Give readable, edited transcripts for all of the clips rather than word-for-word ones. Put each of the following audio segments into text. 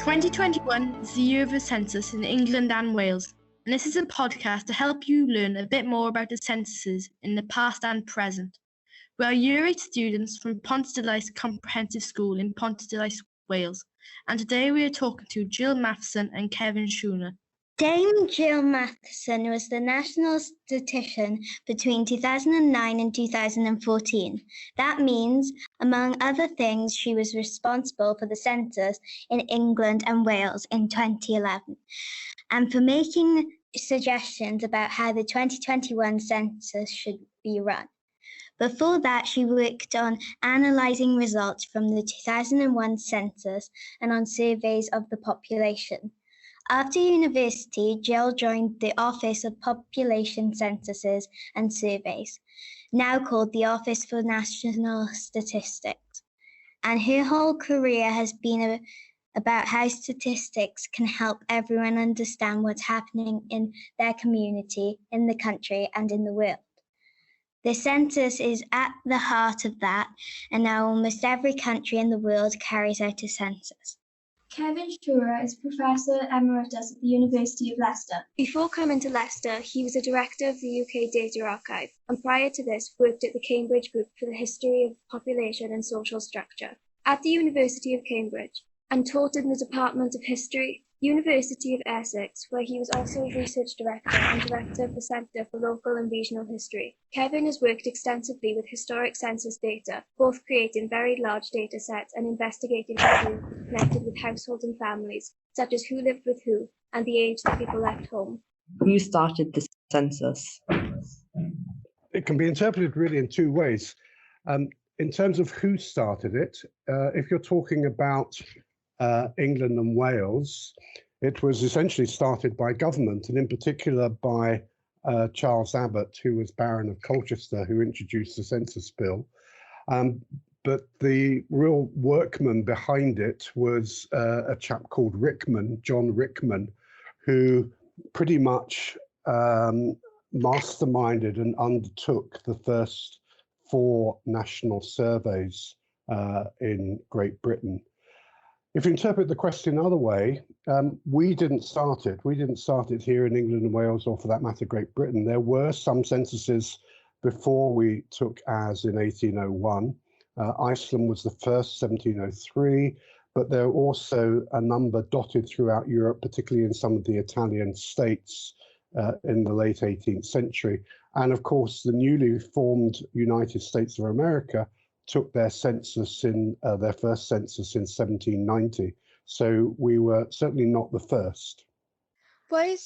2021 is the year of the census in England and Wales, and this is a podcast to help you learn a bit more about the censuses in the past and present. We are Year 8 students from Pontarddulais Comprehensive School in Pontarddulais, Wales, and today we are talking to Jill Matheson and Kevin Tura. Dame Jill Matheson was the national statistician between 2009 and 2014. That means, among other things, she was responsible for the census in England and Wales in 2011, and for making suggestions about how the 2021 census should be run. Before that, she worked on analysing results from the 2001 census and on surveys of the population. After university, Jill joined the Office of Population Censuses and Surveys, now called the Office for National Statistics. And her whole career has been about how statistics can help everyone understand what's happening in their community, in the country, and in the world. The census is at the heart of that, and now almost every country in the world carries out a census. Kevin Tura is Professor Emeritus at the University of Leicester. Before coming to Leicester, he was a director of the UK Data Archive, and prior to this worked at the Cambridge Group for the History of Population and Social Structure at the University of Cambridge, and taught in the Department of History, University of Essex, where he was also Research Director and Director of the Centre for Local and Regional History. Kevin has worked extensively with historic census data, both creating very large data sets and investigating issues connected with households and families, such as who lived with who and the age that people left home. Who started the census? It can be interpreted really in two ways. In terms of who started it, if you're talking about England and Wales, it was essentially started by government, and in particular by Charles Abbott, who was Baron of Colchester, who introduced the Census Bill. But the real workman behind it was a chap called Rickman, John Rickman, who pretty much masterminded and undertook the first 4 national surveys in Great Britain. If you interpret the question another way, we didn't start it. We didn't start it here in England and Wales, or for that matter, Great Britain. There were some censuses before we took ours in 1801. Iceland was the first, 1703, but there are also a number dotted throughout Europe, particularly in some of the Italian states in the late 18th century. And of course, the newly formed United States of America took their census in their first census in 1790. So we were certainly not the first. Why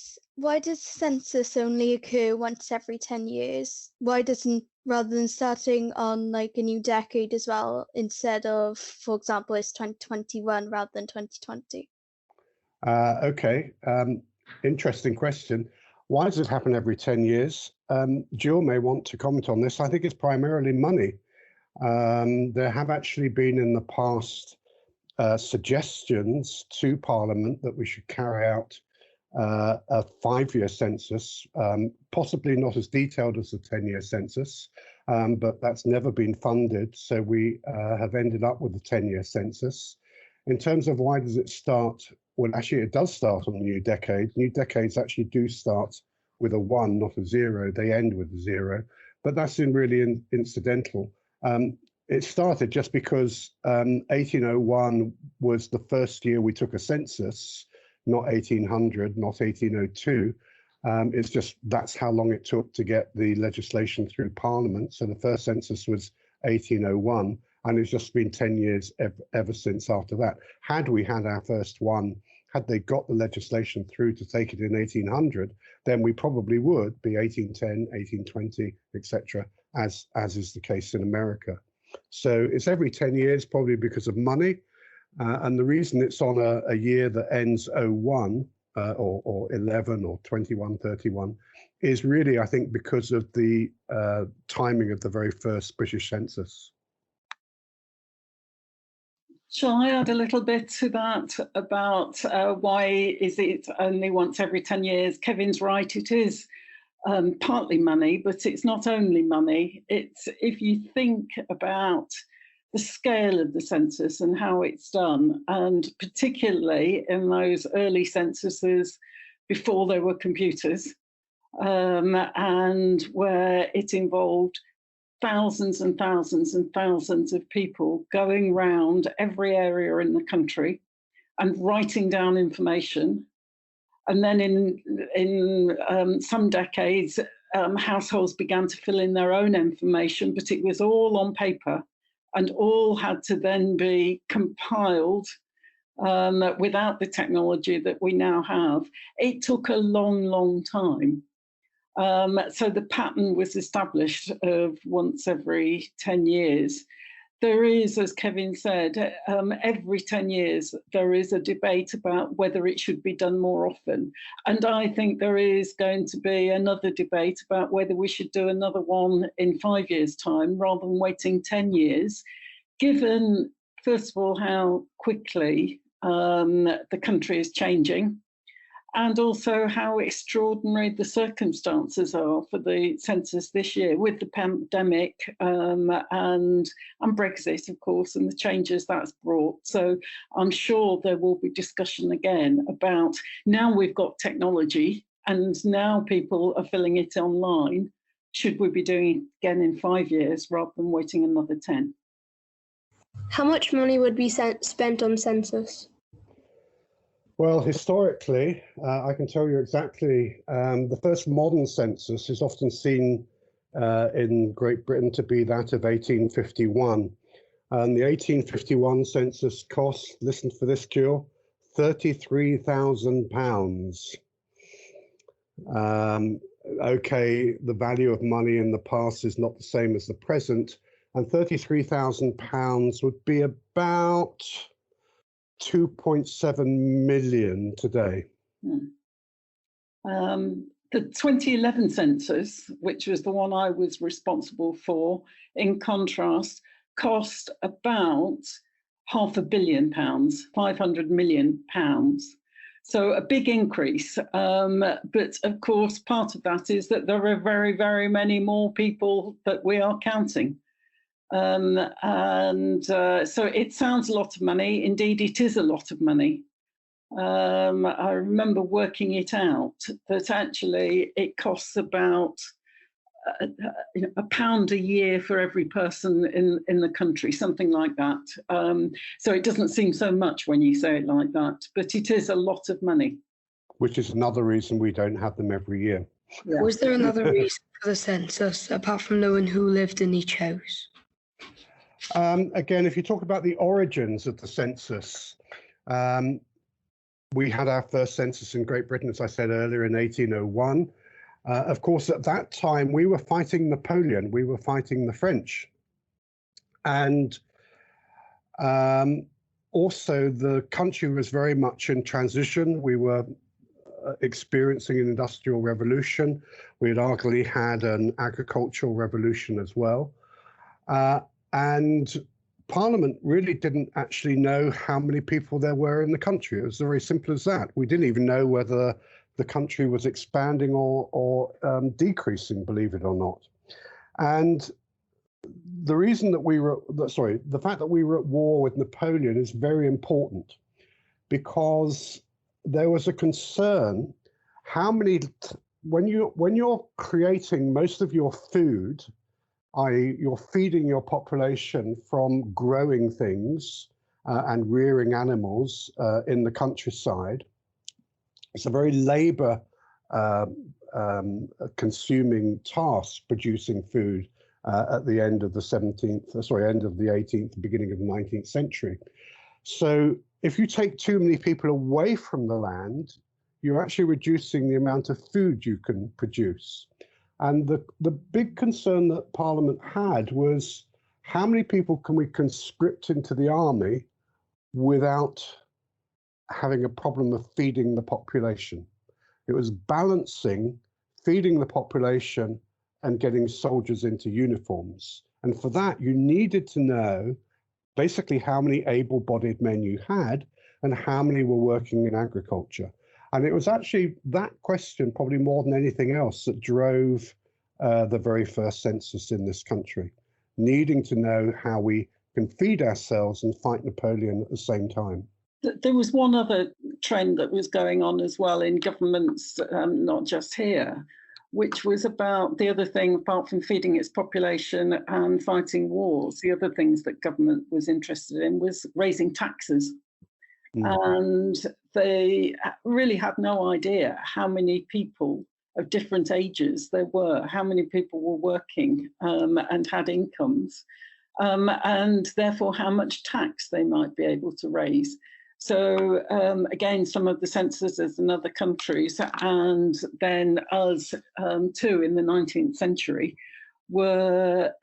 does census only occur once every 10 years? Why doesn't, rather than starting on like a new decade as well, instead of, for example, it's 2021 rather than 2020? Okay, interesting question. Why does it happen every 10 years? Jill may want to comment on this. I think it's primarily money. There have actually been in the past suggestions to Parliament that we should carry out a 5-year census, possibly not as detailed as the 10-year census, but that's never been funded. So we have ended up with a 10-year census. In terms of why does it start? Well, actually, it does start on the new decade. New decades actually do start with a 1, not a 0. They end with a 0, but that's really incidental. It started just because 1801 was the first year we took a census, not 1800, not 1802. It's just that's how long it took to get the legislation through Parliament. So the first census was 1801, and it's just been 10 years ever since after that. Had we had our first one, had they got the legislation through to take it in 1800, then we probably would be 1810, 1820, etc., as is the case in America. So it's every 10 years, probably because of money. And the reason it's on a year that ends 01 or 11 or 21, 31 is really, I think, because of the timing of the very first British census. Shall I add a little bit to that about why is it only once every 10 years? Kevin's right, it is partly money, but it's not only money. It's if you think about the scale of the census and how it's done, and particularly in those early censuses before there were computers, and where it involved thousands and thousands and thousands of people going round every area in the country and writing down information. And then in some decades, households began to fill in their own information, but it was all on paper and all had to then be compiled without the technology that we now have. It took a long, long time. So the pattern was established of once every 10 years. There is, as Kevin said, every 10 years, there is a debate about whether it should be done more often. And I think there is going to be another debate about whether we should do another one in 5 years' time rather than waiting 10 years, given, first of all, how quickly the country is changing, and also how extraordinary the circumstances are for the census this year with the pandemic and Brexit, of course, and the changes that's brought. So I'm sure there will be discussion again about, now we've got technology and now people are filling it online, should we be doing it again in 5 years rather than waiting another 10? How much money would be spent on census? Well, historically, I can tell you exactly, the first modern census is often seen in Great Britain to be that of 1851. And the 1851 census cost, listen for this, Jill, £33,000. Okay, the value of money in the past is not the same as the present, and £33,000 would be about 2.7 million today. The 2011 census, which was the one I was responsible for, in contrast, cost about £500 million, £500 million. So a big increase. But of course, part of that is that there are very, very many more people that we are counting. So it sounds a lot of money. Indeed, it is a lot of money. I remember working it out that actually it costs about £1 a year for every person in the country, something like that. So it doesn't seem so much when you say it like that, but it is a lot of money. Which is another reason we don't have them every year. Yeah. Was there another reason for the census apart from knowing who lived in each house? Again, if you talk about the origins of the census, we had our first census in Great Britain, as I said earlier, in 1801. Of course, at that time, we were fighting Napoleon, we were fighting the French. And also the country was very much in transition. We were experiencing an industrial revolution. We had arguably had an agricultural revolution as well. And Parliament really didn't actually know how many people there were in the country. It was very simple as that. We didn't even know whether the country was expanding or decreasing, believe it or not. And the reason that the fact that we were at war with Napoleon is very important, because there was a concern when you're creating most of your food, i.e. you're feeding your population from growing things and rearing animals in the countryside. It's a very labor consuming task, producing food at the end of the 18th, beginning of the 19th century. So if you take too many people away from the land, you're actually reducing the amount of food you can produce. And the big concern that Parliament had was, how many people can we conscript into the army without having a problem of feeding the population? It was balancing feeding the population and getting soldiers into uniforms. And for that, you needed to know basically how many able-bodied men you had and how many were working in agriculture. And it was actually that question, probably more than anything else, that drove the very first census in this country, needing to know how we can feed ourselves and fight Napoleon at the same time. There was one other trend that was going on as well in governments, not just here, which was about the other thing, apart from feeding its population and fighting wars, the other things that government was interested in was raising taxes. And they really had no idea how many people of different ages there were, how many people were working and had incomes, and therefore how much tax they might be able to raise. So again, some of the censuses in other countries, and then us too in the 19th century, were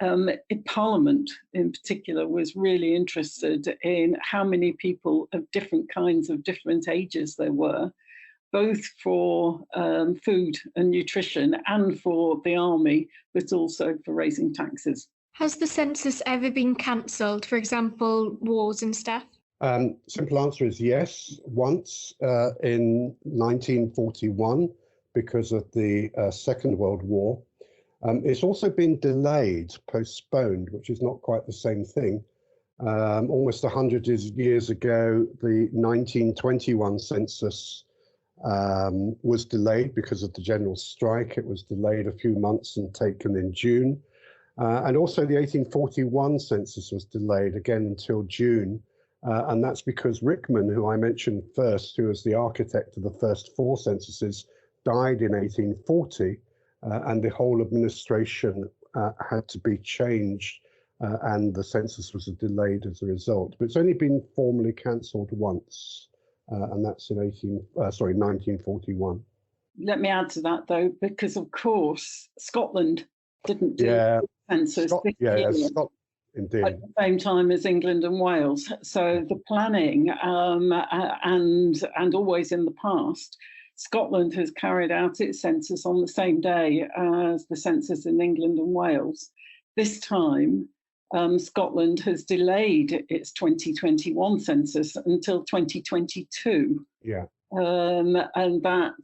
Parliament in particular was really interested in how many people of different kinds of different ages there were, both for food and nutrition and for the army, but also for raising taxes. Has the census ever been cancelled, for example, wars and stuff? Simple answer is yes, once in 1941 because of the Second World War. It's also been delayed, postponed, which is not quite the same thing. Almost 100 years ago, the 1921 census was delayed because of the general strike. It was delayed a few months and taken in June. And also the 1841 census was delayed again until June. And that's because Rickman, who I mentioned first, who was the architect of the first 4 censuses, died in 1840, and the whole administration had to be changed, and the census was delayed as a result. But it's only been formally cancelled once, and that's in 1941. Let me add to that, though, because of course Scotland didn't do the census this year. Indeed. At the same time as England and Wales. So the planning and always in the past, Scotland has carried out its census on the same day as the census in England and Wales. This time, Scotland has delayed its 2021 census until 2022. Yeah. And that,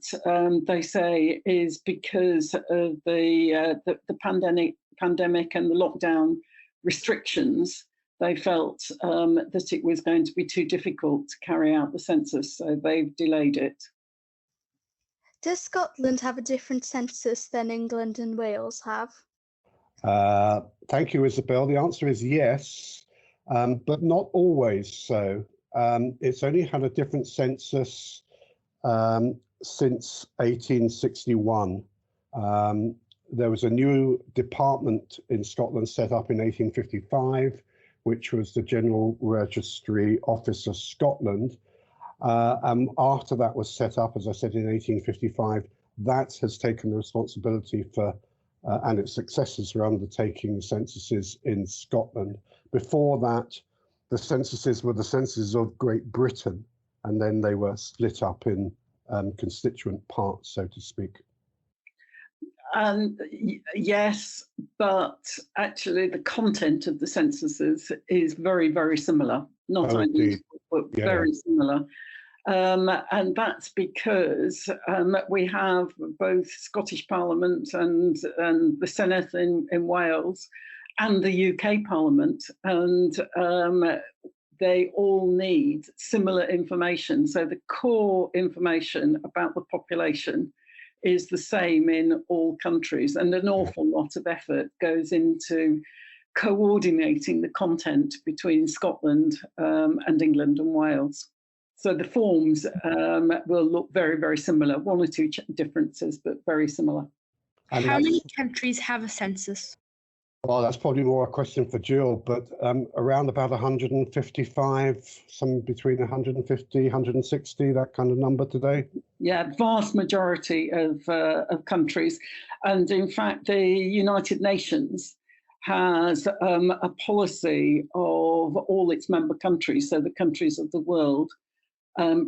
they say, is because of the pandemic and the lockdown restrictions. They felt that it was going to be too difficult to carry out the census, so they've delayed it. Does Scotland have a different census than England and Wales have? Thank you, Isabel. The answer is yes, but not always so. It's only had a different census since 1861. There was a new department in Scotland set up in 1855, which was the General Registry Office of Scotland. And after that was set up, as I said, in 1855, that has taken the responsibility for, and its successors are undertaking the censuses in Scotland. Before that, the censuses were the censuses of Great Britain, and then they were split up in constituent parts, so to speak. Yes, but actually the content of the censuses is very, very similar. Not identical, but very similar. And that's because we have both Scottish Parliament and the Senedd in Wales and the UK Parliament, and they all need similar information. So the core information about the population is the same in all countries, and an awful lot of effort goes into coordinating the content between Scotland and England and Wales. So the forms will look very, very similar, 1 or 2 differences, but very similar. And how many countries have a census? Well, that's probably more a question for Jill, but around about 155, some between 150, 160, that kind of number today. Yeah, vast majority of countries. And in fact, the United Nations has a policy of all its member countries, so the countries of the world,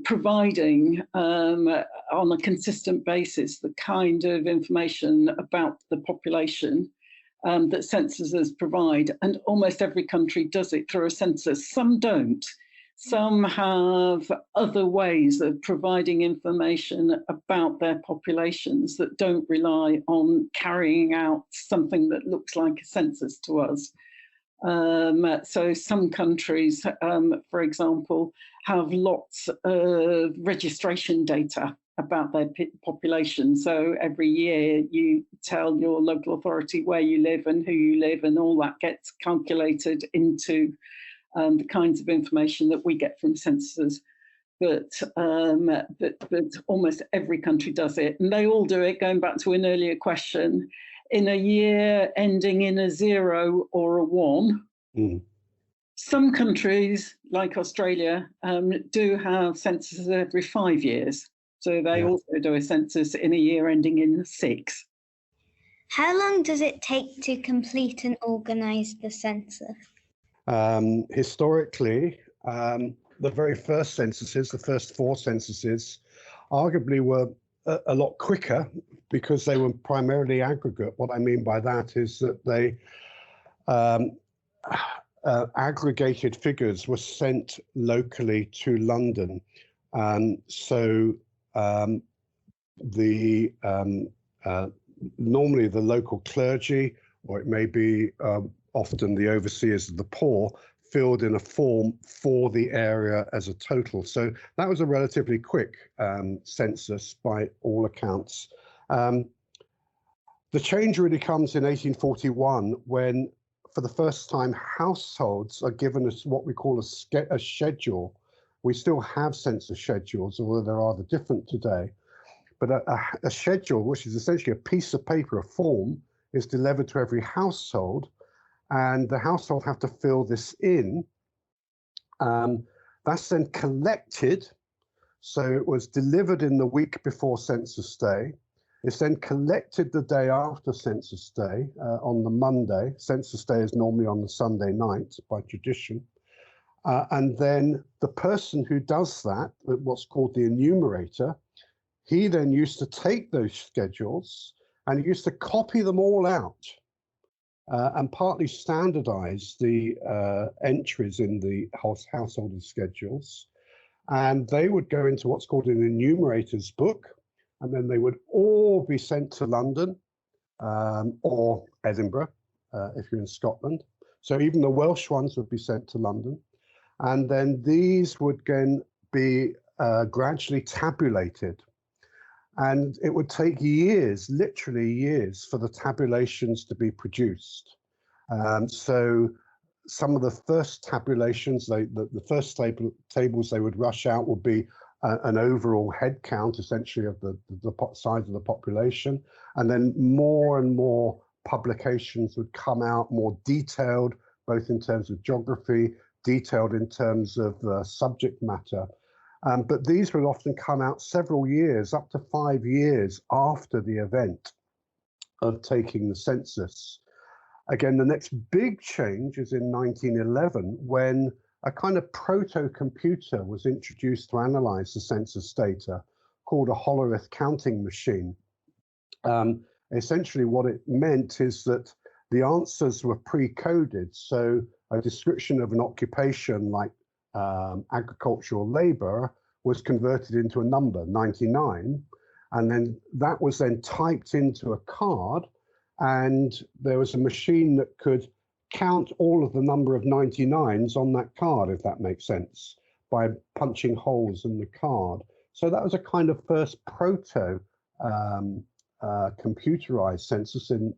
providing on a consistent basis the kind of information about the population that censuses provide, and almost every country does it through a census. Some don't. Some have other ways of providing information about their populations that don't rely on carrying out something that looks like a census to us. So some countries, for example, have lots of registration data about their population. So every year you tell your local authority where you live and who you live, and all that gets calculated into the kinds of information that we get from censuses. But almost every country does it, and they all do it, going back to an earlier question, in a year ending in a 0 or a 1. Mm. Some countries, like Australia, do have censuses every 5 years. So they also do a census in a year ending in 6. How long does it take to complete and organise the census? Historically, the very first censuses, the first 4 censuses, arguably were a lot quicker because they were primarily aggregate. What I mean by that is that they aggregated figures were sent locally to London. So normally the local clergy, or it may be often the overseers of the poor, filled in a form for the area as a total. So that was a relatively quick census by all accounts. The change really comes in 1841 when, for the first time, households are given us what we call a schedule. We still have census schedules, although they're rather different today. But a schedule, which is essentially a piece of paper, a form, is delivered to every household, and the household have to fill this in. That's then collected. So it was delivered in the week before Census Day. It's then collected the day after Census Day, on the Monday. Census Day is normally on the Sunday night by tradition. And then the person who does that, what's called the enumerator, he then used to take those schedules and he used to copy them all out and partly standardize the entries in the householder schedules. And they would go into what's called an enumerator's book, and then they would all be sent to London or Edinburgh, if you're in Scotland. So even the Welsh ones would be sent to London. And then these would then be gradually tabulated. And it would take years, literally years, for the tabulations to be produced. So some of the first tabulations, the first tables they would rush out would be an overall head count, essentially, of the size of the population. And then more and more publications would come out, more detailed, both in terms of geography, detailed in terms of subject matter. But these would often come out several years, up to 5 years after the event of taking the census. Again, the next big change is in 1911, when a kind of proto-computer was introduced to analyze the census data, called a Hollerith counting machine. Essentially what it meant is that the answers were pre-coded. So a description of an occupation like agricultural labor was converted into a number, 99, and then that was then typed into a card, and there was a machine that could count all of the number of 99s on that card, if that makes sense, by punching holes in the card. So that was a kind of first proto computerized census in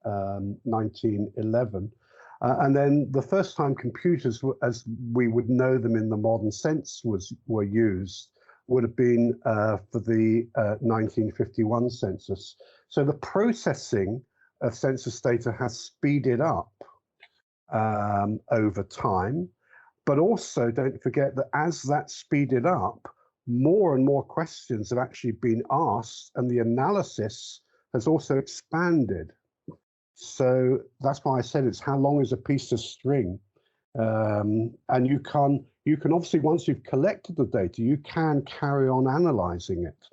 1911. And then the first time computers, as we would know them in the modern sense, were used would have been for the 1951 census. So the processing of census data has speeded up over time, but also don't forget that as that speeded up, more and more questions have actually been asked, and the analysis has also expanded. So that's why I said it's how long is a piece of string, and you can obviously, once you've collected the data, you can carry on analyzing it.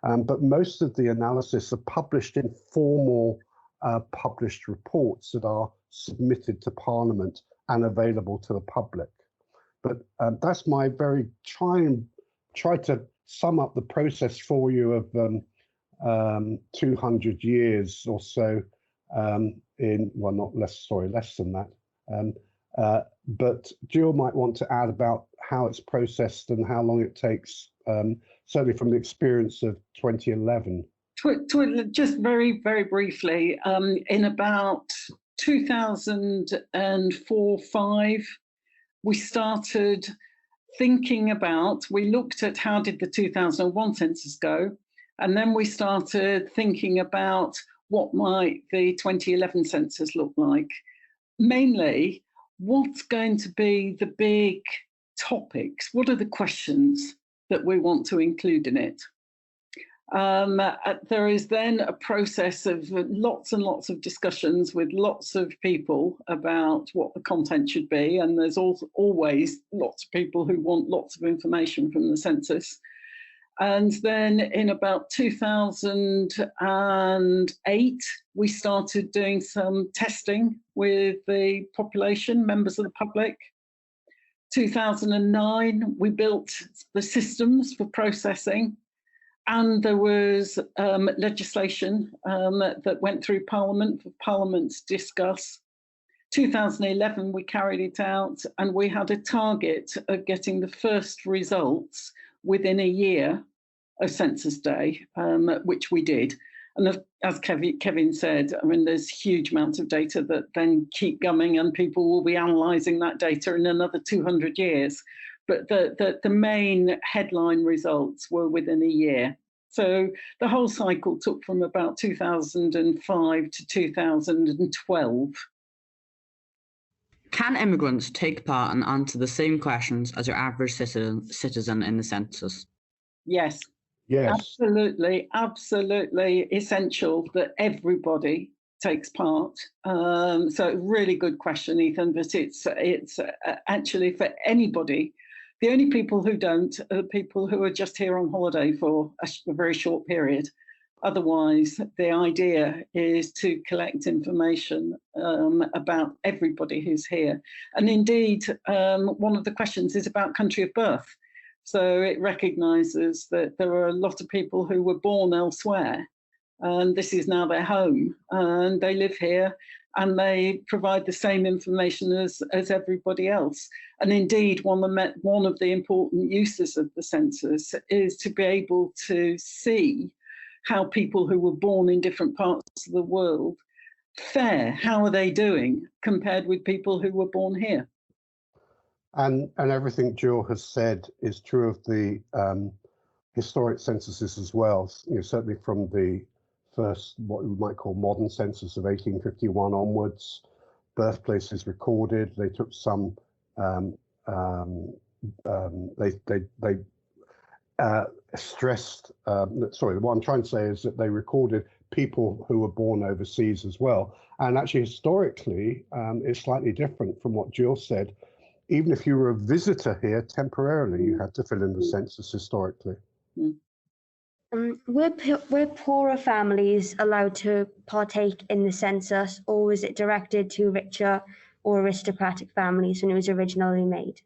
But most of the analysis are published in formal published reports that are submitted to Parliament and available to the public. But that's my try to sum up the process for you of 200 years or so less than that, But Jill might want to add about how it's processed and how long it takes, certainly from the experience of 2011. Just very, very briefly, in about 2004-05, we started thinking about, we looked at how did the 2001 census go, and then we started thinking about what might the 2011 census look like. Mainly, what's going to be the big topics? What are the questions that we want to include in it? There is then a process of lots and lots of discussions with lots of people about what the content should be, and there's always lots of people who want lots of information from the census. And then in about 2008, we started doing some testing with the population, members of the public. 2009, we built the systems for processing. And there was legislation that went through Parliament for Parliament to discuss. 2011, we carried it out, and we had a target of getting the first results within a year of Census Day, which we did. And as Kevin said, I mean, there's huge amounts of data that then keep coming, and people will be analysing that data in another 200 years. But the main headline results were within a year. So the whole cycle took from about 2005 to 2012. Can immigrants take part and answer the same questions as your average citizen in the census? Yes. Yes. Absolutely essential that everybody takes part. So really good question, Ethan, but it's actually for anybody. The only people who don't are the people who are just here on holiday for a very short period. Otherwise, the idea is to collect information about everybody who's here. And indeed, one of the questions is about country of birth. So it recognises that there are a lot of people who were born elsewhere, and this is now their home, and they live here, and they provide the same information as everybody else. And indeed, one of the important uses of the census is to be able to see how people who were born in different parts of the world fare. How are they doing compared with people who were born here? And everything Jill has said is true of the historic censuses as well. You know, certainly from the first, what we might call modern census of 1851 onwards, birthplaces recorded. They took some. They stressed. Sorry, what I'm trying to say is that they recorded people who were born overseas as well. And actually, historically, it's slightly different from what Jill said. Even if you were a visitor here temporarily, you had to fill in the census historically. Were poorer families allowed to partake in the census, or was it directed to richer or aristocratic families when it was originally made?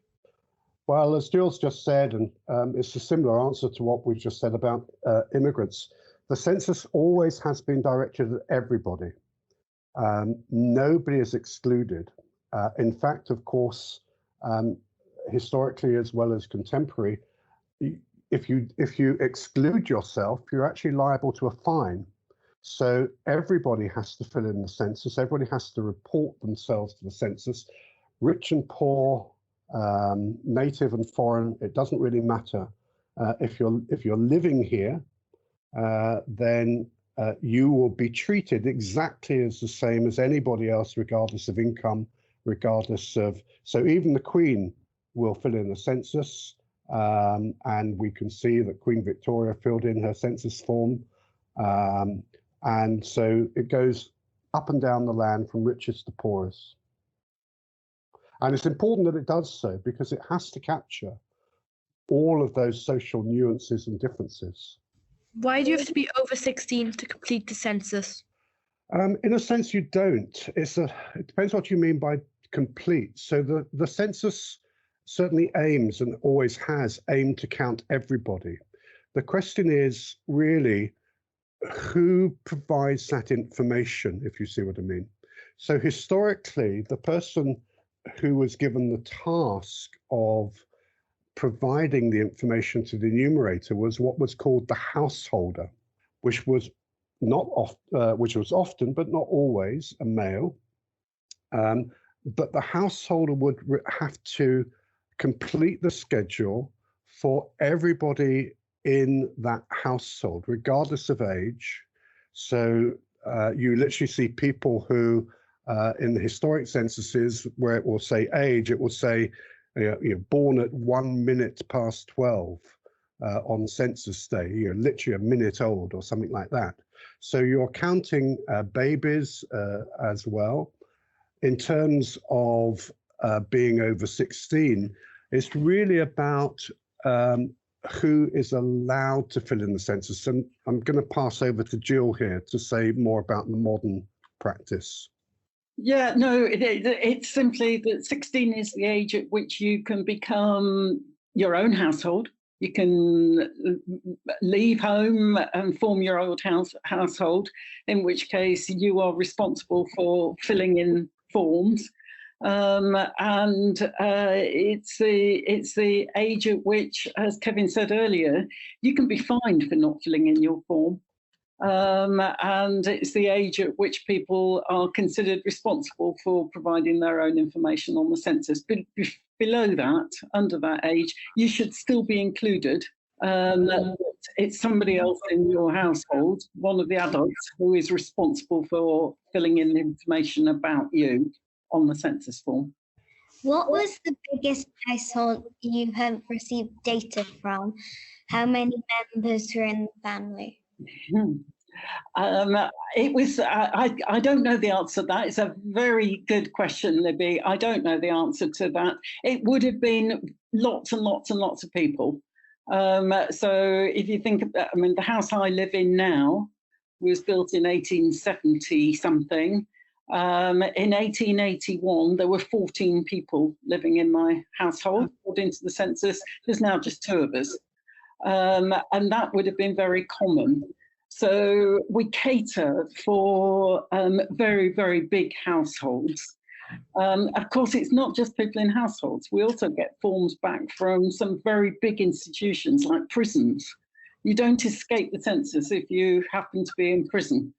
Well, as Jill's just said, and it's a similar answer to what we've just said about immigrants, the census always has been directed at everybody. Nobody is excluded. In fact, of course, historically as well as contemporary, if you exclude yourself, you're actually liable to a fine. So everybody has to fill in the census. Everybody has to report themselves to the census. Rich and poor, native and foreign, it doesn't really matter. If you're living here, then you will be treated exactly as the same as anybody else, regardless of income, regardless of. So even the Queen will fill in the census. And we can see that Queen Victoria filled in her census form. And so it goes up and down the land from richest to poorest. And it's important that it does so because it has to capture all of those social nuances and differences. Why do you have to be over 16 to complete the census? In a sense, you don't. It depends what you mean by complete. So the census certainly aims and always has aimed to count everybody. The question is really who provides that information, if you see what I mean. So historically, the person who was given the task of providing the information to the enumerator was what was called the householder, which was which was often, but not always, a male. But the householder would have to complete the schedule for everybody in that household, regardless of age. So you literally see people who, in the historic censuses, where it will say age, it will say born at 1 minute past 12 on census day, literally a minute old or something like that. So you're counting babies as well. In terms of being over 16, it's really about who is allowed to fill in the census. And I'm going to pass over to Jill here to say more about the modern practice. Yeah, no, it's simply that 16 is the age at which you can become your own household. You can leave home and form your own household, in which case you are responsible for filling in forms. And it's the age at which, as Kevin said earlier, you can be fined for not filling in your form. And it's the age at which people are considered responsible for providing their own information on the census. But below that, under that age, you should still be included. It's somebody else in your household, one of the adults, who is responsible for filling in information about you on the census form. What was the biggest household you have received data from? How many members were in the family? It was, I don't know the answer to that. It's a very good question, Libby. I don't know the answer to that. It would have been lots and lots and lots of people. So if you think about, the house I live in now was built in 1870 something. In 1881, there were 14 people living in my household, according to the census. There's now just 2 of us. And that would have been very common. So we cater for very, very big households. Of course, it's not just people in households. We also get forms back from some very big institutions like prisons. You don't escape the census if you happen to be in prison.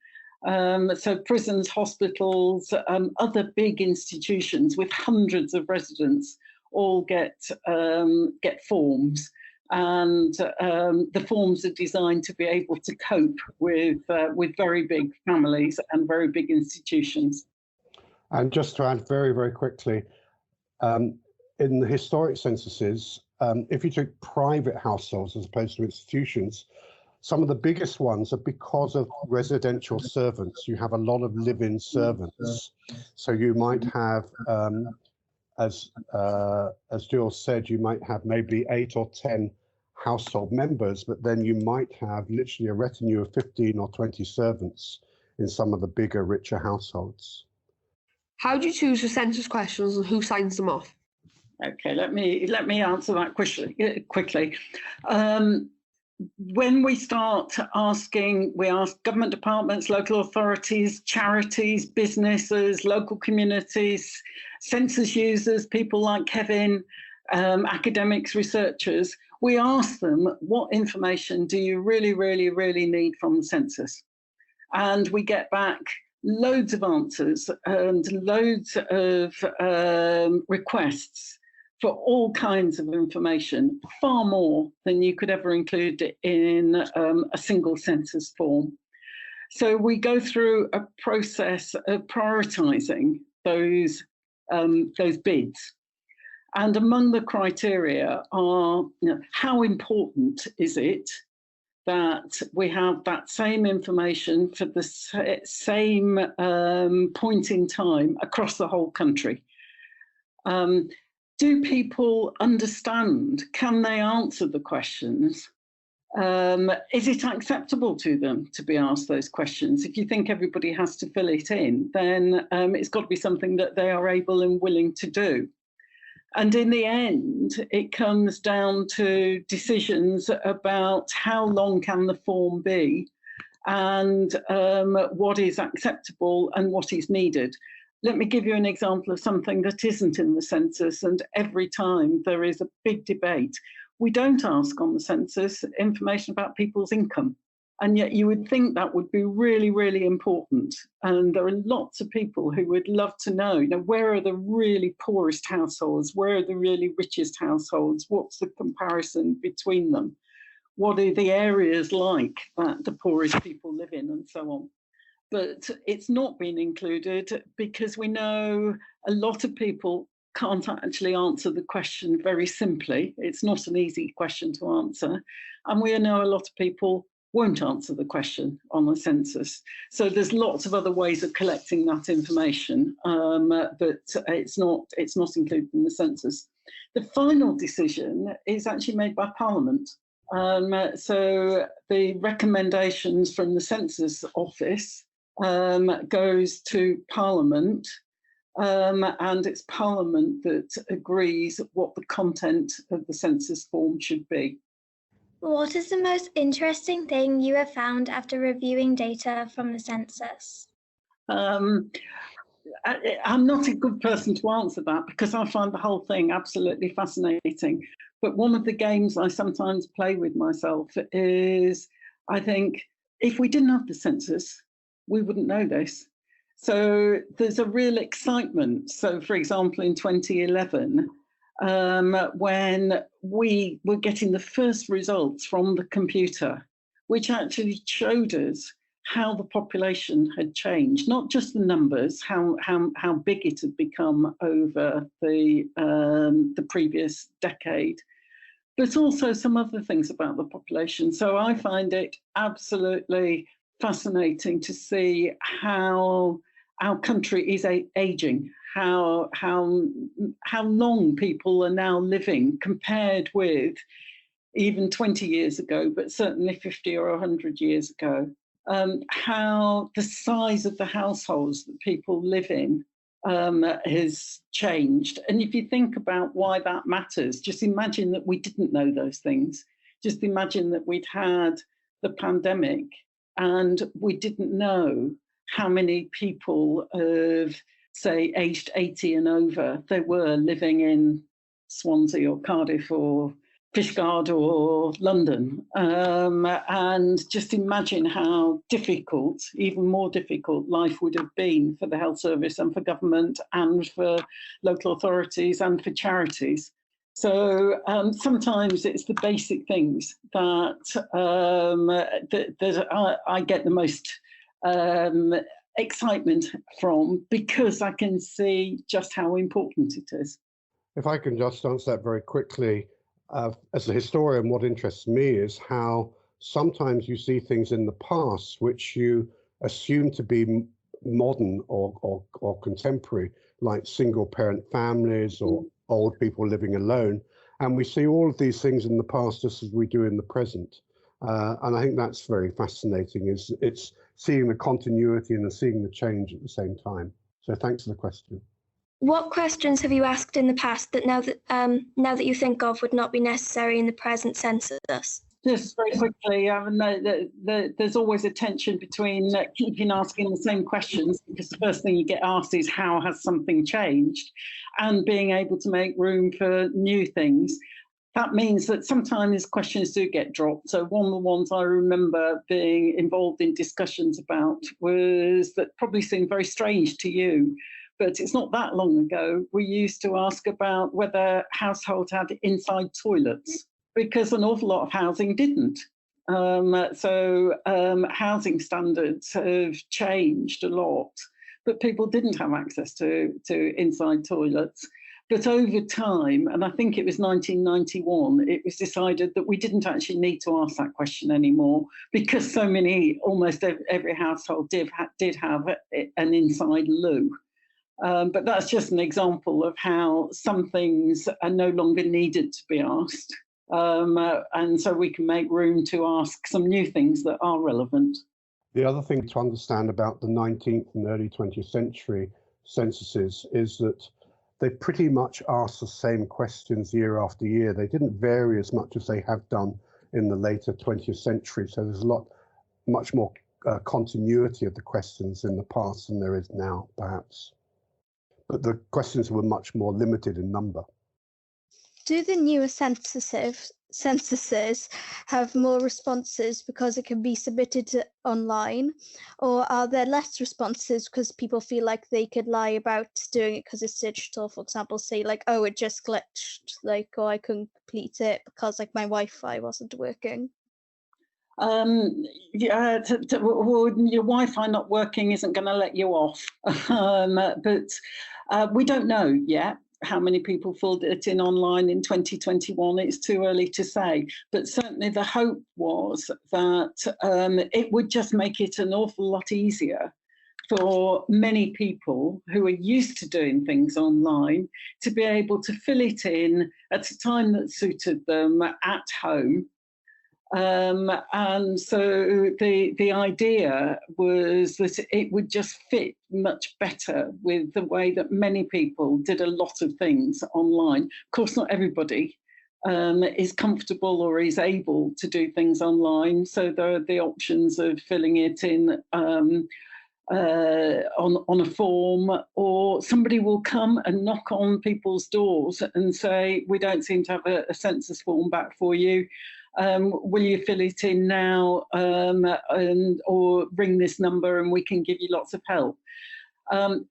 So prisons, hospitals, other big institutions with hundreds of residents all get forms. And the forms are designed to be able to cope with very big families and very big institutions. And just to add very, very quickly, in the historic censuses, if you took private households as opposed to institutions, some of the biggest ones are because of residential servants. You have a lot of live-in servants. So you might have, as Jill said, you might have maybe 8 or 10 household members, but then you might have literally a retinue of 15 or 20 servants in some of the bigger, richer households. How do you choose the census questions and who signs them off? Okay, let me answer that quickly. When we start asking, we ask government departments, local authorities, charities, businesses, local communities, census users, people like Kevin, academics, researchers. We ask them, what information do you really, really, really need from the census? And we get back loads of answers and loads of requests for all kinds of information, far more than you could ever include in a single census form. So we go through a process of prioritising those bids. And among the criteria are, how important is it that we have that same information for the same point in time across the whole country? Do people understand? Can they answer the questions? Is it acceptable to them to be asked those questions? If you think everybody has to fill it in, then it's got to be something that they are able and willing to do. And in the end, it comes down to decisions about how long can the form be and what is acceptable and what is needed. let me give you an example of something that isn't in the census, and every time there is a big debate. We don't ask on the census information about people's income, and yet you would think that would be really, really important. And there are lots of people who would love to know, where are the really poorest households? Where are the really richest households? What's the comparison between them? What are the areas like that the poorest people live in, and so on? But it's not been included because we know a lot of people can't actually answer the question very simply. It's not an easy question to answer. And we know a lot of people won't answer the question on the census. So there's lots of other ways of collecting that information, but it's not included in the census. The final decision is actually made by Parliament. So the recommendations from the Census Office goes to Parliament, and it's Parliament that agrees what the content of the census form should be. What is the most interesting thing you have found after reviewing data from the census? I'm not a good person to answer that because I find the whole thing absolutely fascinating. But one of the games I sometimes play with myself is, I think, if we didn't have the census, we wouldn't know this. So there's a real excitement. So, for example, in 2011, when we were getting the first results from the computer, which actually showed us how the population had changed, not just the numbers, how big it had become over the previous decade, but also some other things about the population. So I find it absolutely fascinating to see how our country is aging, how long people are now living compared with even 20 years ago, but certainly 50 or 100 years ago. How the size of the households that people live in has changed. And if you think about why that matters, just imagine that we didn't know those things. Just imagine that we'd had the pandemic and we didn't know how many people of, say, aged 80 and over there were living in Swansea or Cardiff or Fishguard or London, and just imagine how difficult, even more difficult, life would have been for the health service and for government and for local authorities and for charities. So sometimes it's the basic things that, I get the most excitement from, because I can see just how important it is. If I can just answer that very quickly. As a historian, what interests me is how sometimes you see things in the past which you assume to be modern or contemporary, like single parent families or old people living alone. And we see all of these things in the past just as we do in the present. And I think that's very fascinating, it's seeing the continuity and seeing the change at the same time. So thanks for the question. What questions have you asked in the past that now that you think of would not be necessary in the present census? Just very quickly, there's always a tension between keeping asking the same questions, because the first thing you get asked is how has something changed, and being able to make room for new things. That means that sometimes questions do get dropped. So one of the ones I remember being involved in discussions about was that probably seemed very strange to you, but it's not that long ago. We used to ask about whether households had inside toilets, because an awful lot of housing didn't. Housing standards have changed a lot, but people didn't have access to inside toilets. But over time, and I think it was 1991, it was decided that we didn't actually need to ask that question anymore, because so many, almost every household did have an inside loo. But that's just an example of how some things are no longer needed to be asked. And so we can make room to ask some new things that are relevant. The other thing to understand about the 19th and early 20th century censuses is that they pretty much asked the same questions year after year. They didn't vary as much as they have done in the later 20th century. So there's much more continuity of the questions in the past than there is now, perhaps. but the questions were much more limited in number. Do the newer censuses have more responses because it can be submitted online, or are there less responses because people feel like they could lie about doing it because it's digital? For example, say like, oh, it just glitched, like, or I couldn't complete it because like my Wi-Fi wasn't working. Yeah, your Wi-Fi not working isn't going to let you off, but we don't know yet how many people filled it in online in 2021. It's too early to say, but certainly the hope was that it would just make it an awful lot easier for many people who are used to doing things online to be able to fill it in at a time that suited them at home. And so the idea was that it would just fit much better with the way that many people did a lot of things online. Of course, not everybody is comfortable or is able to do things online. So there are the options of filling it in on a form, or somebody will come and knock on people's doors and say, we don't seem to have a census form back for you. Will you fill it in now, or ring this number and we can give you lots of help?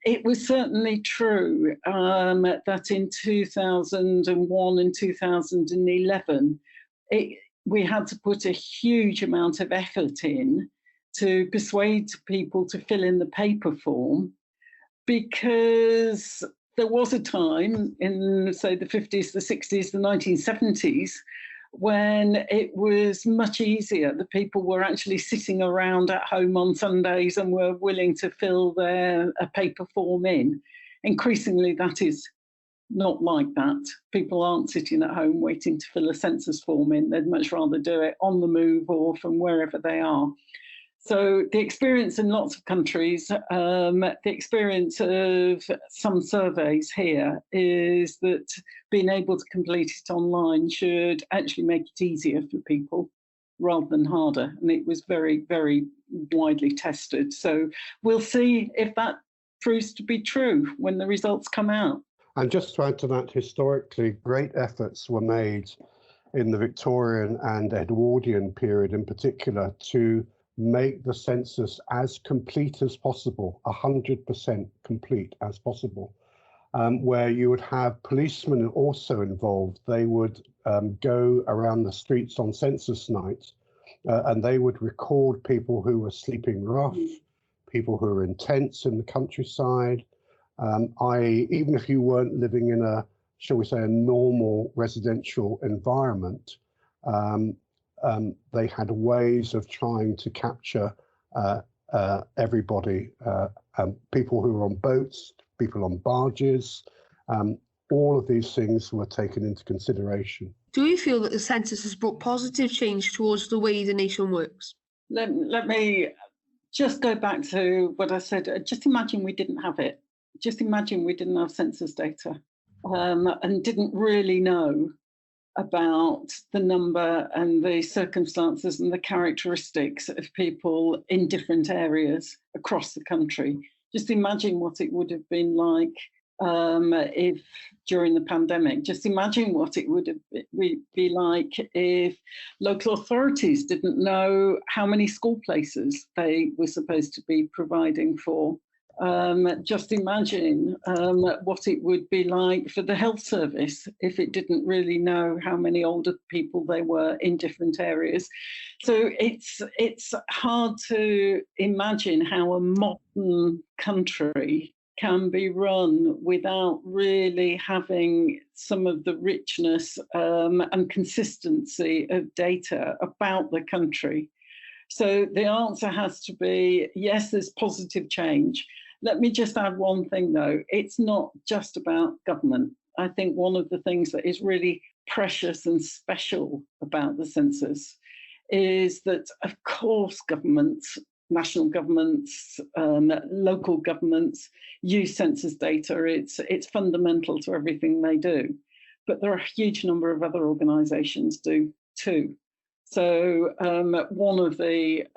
It was certainly true that in 2001 and 2011, we had to put a huge amount of effort in to persuade people to fill in the paper form, because there was a time in, say, the 50s, the 60s, the 1970s, when it was much easier. The people were actually sitting around at home on Sundays and were willing to fill a paper form in. Increasingly, that is not like that. People aren't sitting at home waiting to fill a census form in. They'd much rather do it on the move or from wherever they are. So the experience in lots of countries, the experience of some surveys here is that being able to complete it online should actually make it easier for people rather than harder. And it was very, very widely tested. So we'll see if that proves to be true when the results come out. And just to add to that, historically, great efforts were made in the Victorian and Edwardian period in particular to make the census as complete as possible, 100% complete as possible, where you would have policemen also involved. They would go around the streets on census night and they would record people who were sleeping rough, people who were in tents in the countryside, even if you weren't living in a, shall we say, a normal residential environment. They had ways of trying to capture everybody, people who were on boats, people on barges. All of these things were taken into consideration. Do you feel that the census has brought positive change towards the way the nation works? Let me just go back to what I said. Just imagine we didn't have it. Just imagine we didn't have census data and didn't really know about the number and the circumstances and the characteristics of people in different areas across the country. Just imagine what it would have been like if during the pandemic. Just imagine what it would be like if local authorities didn't know how many school places they were supposed to be providing for. Just imagine what it would be like for the health service if it didn't really know how many older people there were in different areas. So it's hard to imagine how a modern country can be run without really having some of the richness and consistency of data about the country. So the answer has to be, yes, there's positive change. Let me just add one thing, though. It's not just about government. I think one of the things that is really precious and special about the census is that, of course, governments, national governments, local governments use census data. It's fundamental to everything they do. But there are a huge number of other organisations do too. So one of the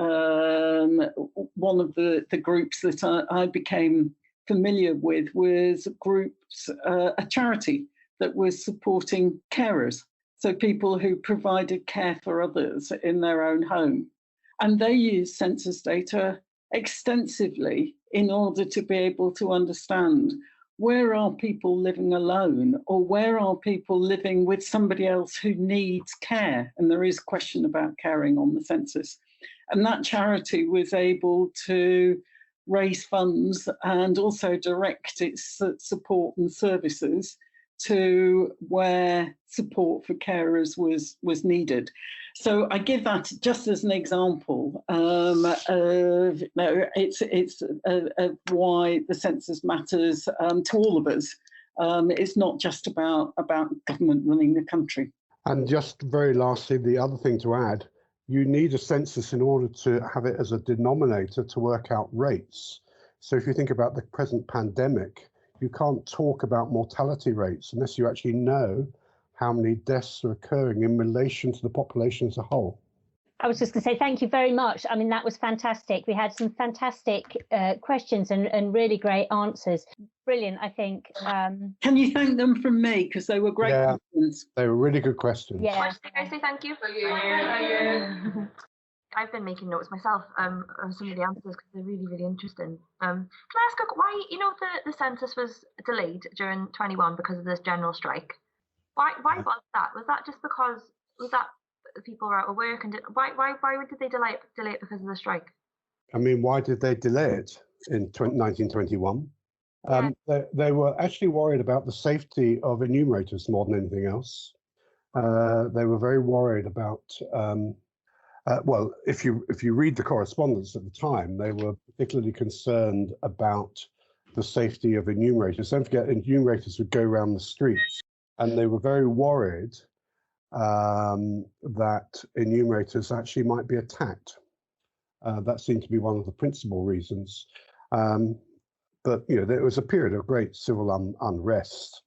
groups that I became familiar with was groups, a charity that was supporting carers, so people who provided care for others in their own home. And they used census data extensively in order to be able to understand where are people living alone, or where are people living with somebody else who needs care. And there is a question about caring on the census. And that charity was able to raise funds and also direct its support and services to where support for carers was needed. So I give that just as an example of why the census matters to all of us. It's not just about government running the country. And just very lastly, the other thing to add, you need a census in order to have it as a denominator to work out rates. So if you think about the present pandemic, you can't talk about mortality rates unless you actually know how many deaths are occurring in relation to the population as a whole. I was just going to say thank you very much. I mean, that was fantastic. We had some fantastic questions and really great answers. Brilliant, I think. Can you thank them from me? Because they were great questions. They were really good questions. Yeah. Can I say thank you? I've been making notes myself of some of the answers because they're really, really interesting. Can I ask why, the census was delayed during 21 because of this general strike? Why was that? Was that just because people were out of work, and why did they delay it because of the strike? I mean, why did they delay it in 1921? They were actually worried about the safety of enumerators more than anything else. They were very worried about. Well, if you read the correspondence at the time, they were particularly concerned about the safety of enumerators. Don't forget, enumerators would go around the streets, and they were very worried that enumerators actually might be attacked. That seemed to be one of the principal reasons. But there was a period of great civil unrest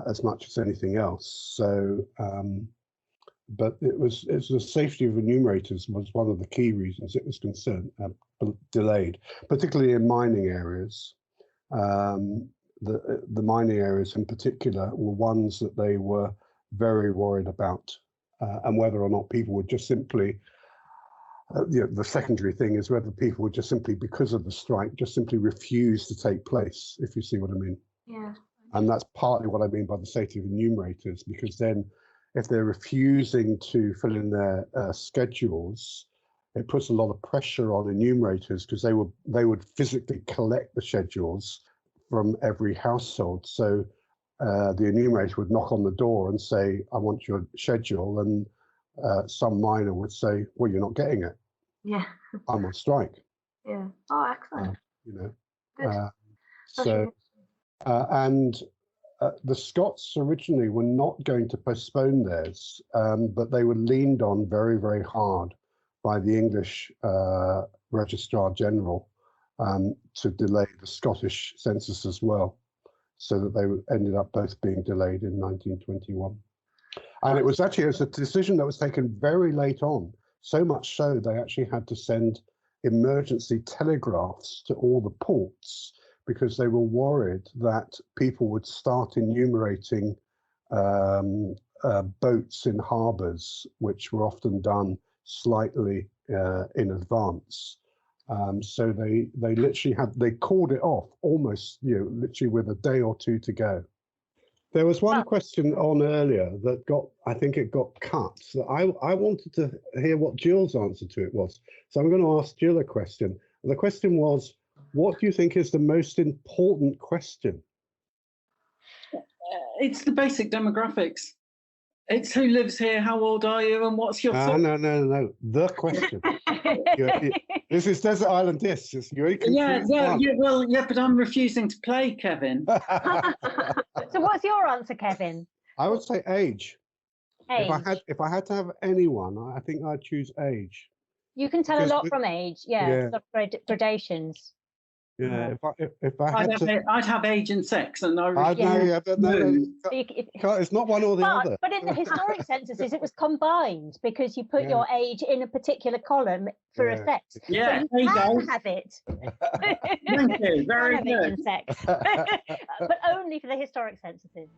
as much as anything else. So. But it was the safety of enumerators was one of the key reasons it was delayed, particularly in mining areas. The mining areas in particular were ones that they were very worried about, and whether or not people would just simply, the secondary thing is whether people would just simply, because of the strike, just simply refuse to take place, if you see what I mean. Yeah. And that's partly what I mean by the safety of enumerators, because then if they're refusing to fill in their schedules, it puts a lot of pressure on enumerators, because they would physically collect the schedules from every household. So the enumerator would knock on the door and say, "I want your schedule," and some miner would say, "Well, you're not getting it. Yeah. I'm on strike." Yeah. Oh, excellent. Good. The Scots originally were not going to postpone theirs, but they were leaned on very, very hard by the English Registrar General to delay the Scottish census as well, so that they ended up both being delayed in 1921. And it was a decision that was taken very late on, so much so they actually had to send emergency telegraphs to all the ports, because they were worried that people would start enumerating boats in harbours, which were often done slightly in advance. So they literally called it off almost, literally with a day or two to go. There was one question on earlier that I think it got cut. So I wanted to hear what Jill's answer to it was. So I'm going to ask Jill a question. The question was, what do you think is the most important question? It's the basic demographics. It's who lives here, how old are you, and what's your... No. The question. This is Desert Island Discs. Yeah, but I'm refusing to play, Kevin. So what's your answer, Kevin? I would say age. Age. If I had to have anyone, I think I'd choose age. You can tell a lot from age, yeah. Gradations. Yeah, if I had to, I'd have age and sex, and I'd know, yeah, but no, it's not one or the other. But in the historic censuses, it was combined because you put your age in a particular column for a sex. Yeah, so there you can go. have it. Thank you, very Can have age good. and sex, but only for the historic censuses.